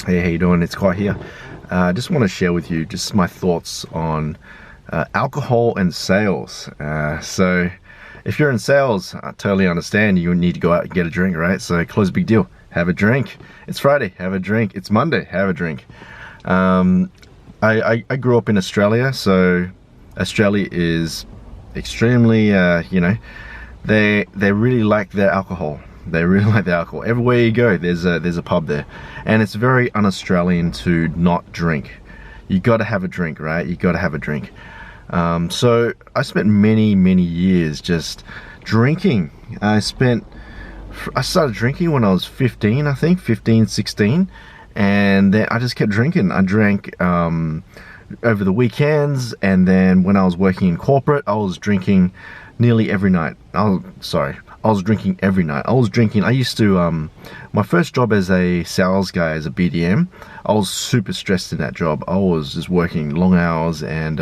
Hey, how you doing? It's Khoa here. I just want to share with you just my thoughts on alcohol and sales. So if you're in sales, I totally understand you need to go out and get a drink, right? So close a big deal. Have a drink. It's Friday, have a drink. It's Monday, have a drink. I grew up in Australia, so Australia is extremely, they really like their alcohol. They really like the alcohol. Everywhere you go, there's a pub there, and it's very un-Australian to not drink. You got to have a drink, right? You got to have a drink. So I spent many years just drinking. I started drinking when I was 15, I think, 15, 16, and then I just kept drinking. I drank over the weekends, and then when I was working in corporate, I was drinking nearly every night. I was drinking every night. I used to, my first job as a sales guy, as a BDM, I was super stressed in that job. I was just working long hours, and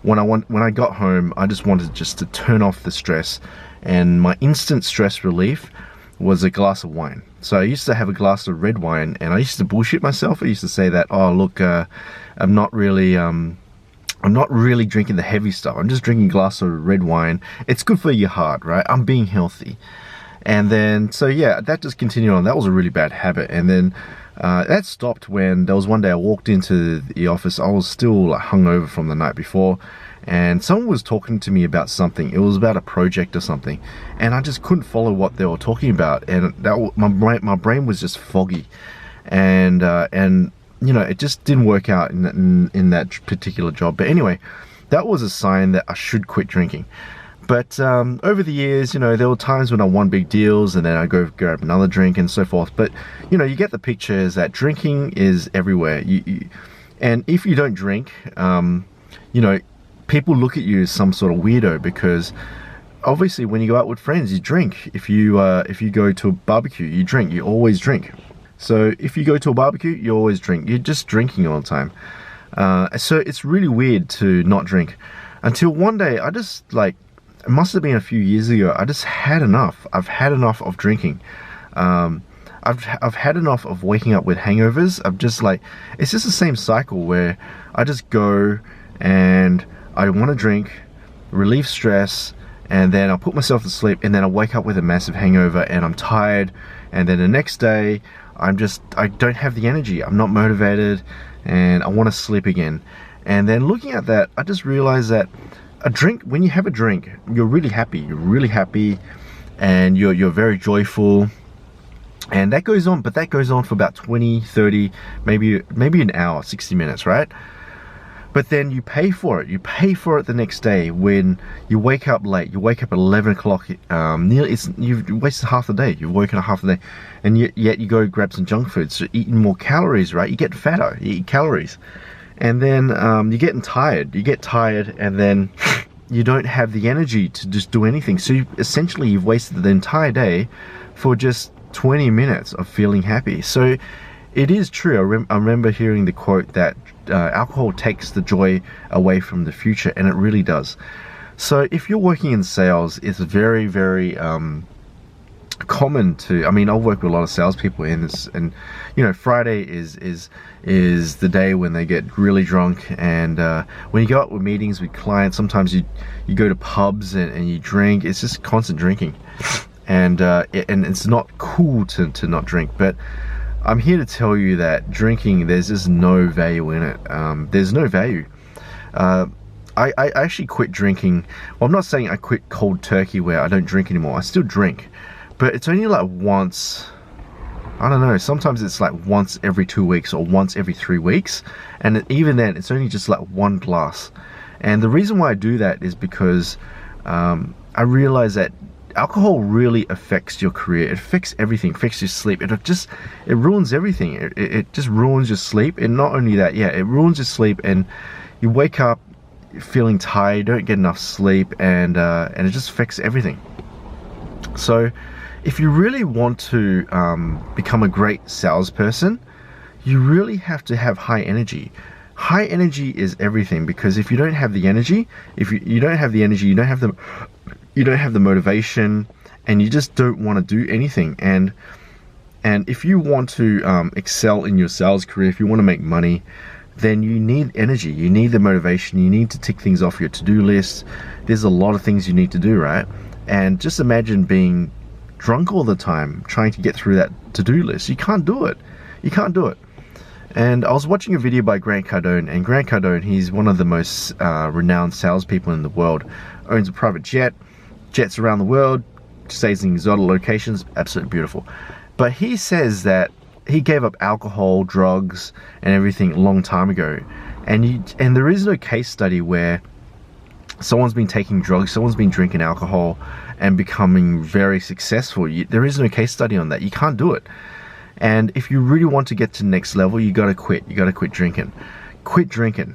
when I got home, I just wanted just to turn off the stress, and my instant stress relief was a glass of wine. So I used to have a glass of red wine, and I used to bullshit myself. I used to say that, oh look, I'm not really drinking the heavy stuff. I'm just drinking a glass of red wine. It's good for your heart, right? I'm being healthy. And then, so yeah, that just continued on. That was a really bad habit. And then that stopped when there was one day I walked into the office. I was still like hungover from the night before, and someone was talking to me about something. It was about a project or something, and I just couldn't follow what they were talking about. And my brain was just foggy, and you know, it just didn't work out in that particular job. But anyway, that was a sign that I should quit drinking. But over the years, you know, there were times when I won big deals, and then I go grab another drink and so forth. But you know, you get the picture, is that drinking is everywhere. And if you don't drink, you know, people look at you as some sort of weirdo, because obviously when you go out with friends, you drink. If you go to a barbecue, you drink. You always drink. So if you go to a barbecue, you always drink. You're just drinking all the time. So it's really weird to not drink. Until one day, I just, like, it must have been a few years ago, I just had enough. I've had enough of drinking. I've had enough of waking up with hangovers. I'm just like, it's just the same cycle where I just go and I want to drink, relieve stress, and then I'll put myself to sleep, and then I wake up with a massive hangover, and I'm tired, and then the next day, I don't have the energy. I'm not motivated, and I want to sleep again. And then looking at that, I just realized that when you have a drink, you're really happy. You're really happy, and you're very joyful. And that goes on, but that goes on for about 20, 30, maybe an hour, 60 minutes, right? But then you pay for it. You pay for it the next day when you wake up late. You wake up at 11 o'clock. You've wasted half the day. You've woken up half the day, and yet you go grab some junk food. So eating more calories, right? You get fatter. You eat calories, and then you're getting tired. You get tired, and then you don't have the energy to just do anything. So essentially, you've wasted the entire day for just 20 minutes of feeling happy. So it is true. I remember hearing the quote that alcohol takes the joy away from the future, and it really does. So if you're working in sales, it's very common to, I mean, I've worked with a lot of salespeople in this, and you know, Friday is the day when they get really drunk, and when you go out with meetings with clients, sometimes you go to pubs and you drink. It's just constant drinking, and it's not cool to not drink. But I'm here to tell you that drinking, there's just no value in it. There's no value. I actually quit drinking. Well, I'm not saying I quit cold turkey where I don't drink anymore. I still drink, but it's only like once, I don't know, sometimes it's like once every 2 weeks or once every 3 weeks. And even then, it's only just like one glass. And the reason why I do that is because I realize that alcohol really affects your career. It affects everything. It affects your sleep. It ruins everything. It just ruins your sleep. And not only that, yeah, it ruins your sleep, and you wake up feeling tired, don't get enough sleep, and it just affects everything. So if you really want to become a great salesperson, you really have to have high energy. High energy is everything, because if you don't have the energy, you don't have the motivation, and you just don't want to do anything. And And if you want to excel in your sales career, if you want to make money, then you need energy, you need the motivation, you need to tick things off your to-do list. There's a lot of things you need to do, right? And just imagine being drunk all the time trying to get through that to-do list. You can't do it. You can't do it. And I was watching a video by Grant Cardone, and Grant Cardone, he's one of the most renowned salespeople in the world. Owns a private jet, jets around the world, stays in exotic locations, absolutely beautiful. But he says that he gave up alcohol, drugs, and everything a long time ago. And there is no case study where someone's been taking drugs, someone's been drinking alcohol and becoming very successful. There is no case study on that. You can't do it. And if you really want to get to the next level, you got to quit. You got to quit drinking. Quit drinking.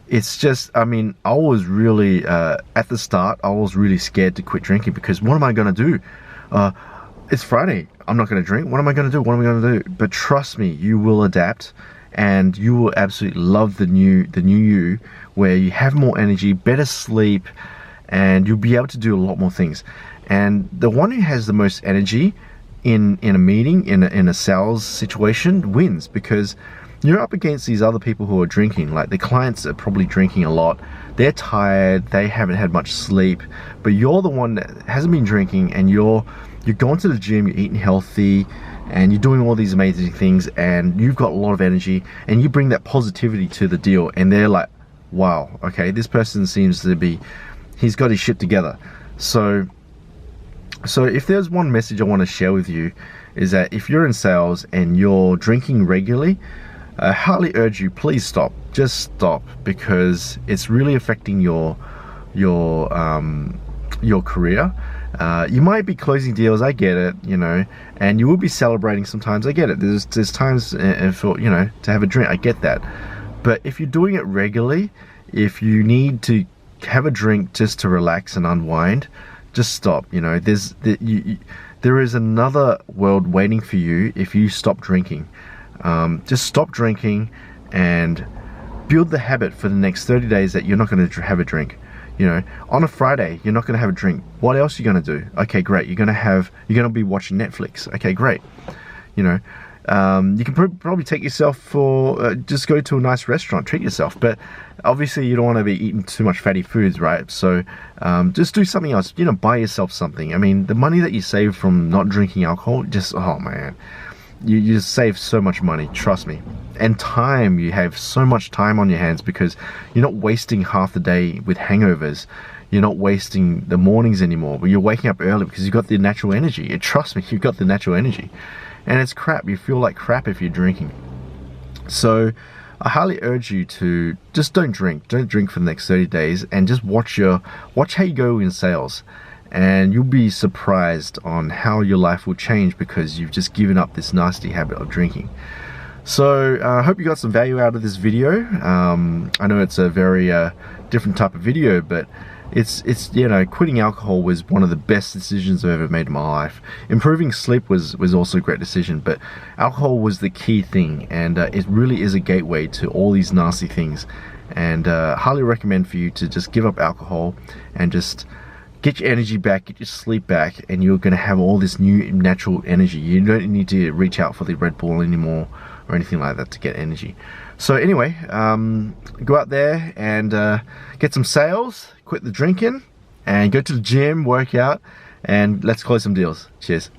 It's just, I mean, I was really, at the start, I was really scared to quit drinking because what am I going to do? It's Friday. I'm not going to drink. What am I going to do? What am I going to do? But trust me, you will adapt and you will absolutely love the new you, where you have more energy, better sleep, and you'll be able to do a lot more things. And the one who has the most energy in a meeting, in a sales situation, wins, because you're up against these other people who are drinking. Like the clients are probably drinking a lot, they're tired, they haven't had much sleep, but you're the one that hasn't been drinking, and you're going to the gym, you're eating healthy, and you're doing all these amazing things, and you've got a lot of energy, and you bring that positivity to the deal, and they're like, wow, okay, this person seems to be, he's got his shit together. So if there's one message I want to share with you, is that if you're in sales and you're drinking regularly, I highly urge you, please stop. Just stop, because it's really affecting your career. You might be closing deals, I get it, you know, and you will be celebrating sometimes, I get it. There's times for, you know, to have a drink, I get that. But if you're doing it regularly, if you need to have a drink just to relax and unwind, just stop. You know, there is another world waiting for you if you stop drinking. Just stop drinking and build the habit for the next 30 days that you're not going to have a drink. You know, on a Friday, you're not going to have a drink. What else are you going to do? Okay, great. You're going to be watching Netflix. Okay, great. You know, you can probably take yourself for, just go to a nice restaurant, treat yourself. But obviously you don't want to be eating too much fatty foods, right? So just do something else, you know, buy yourself something. I mean, the money that you save from not drinking alcohol, just, oh man, you just save so much money, trust me. And time, you have so much time on your hands because you're not wasting half the day with hangovers. You're not wasting the mornings anymore, but you're waking up early because you've got the natural energy. And trust me, you've got the natural energy. And it's crap, you feel like crap if you're drinking. So I highly urge you to just don't drink for the next 30 days, and just watch how you go in sales. And you'll be surprised on how your life will change because you've just given up this nasty habit of drinking. So I hope you got some value out of this video. I know it's a very different type of video, but it's you know, quitting alcohol was one of the best decisions I've ever made in my life. Improving sleep was also a great decision, but alcohol was the key thing, and it really is a gateway to all these nasty things. And highly recommend for you to just give up alcohol and just get your energy back, get your sleep back, and you're going to have all this new natural energy. You don't need to reach out for the Red Bull anymore or anything like that to get energy. So anyway, go out there and get some sales, quit the drinking, and go to the gym, work out, and let's close some deals. Cheers.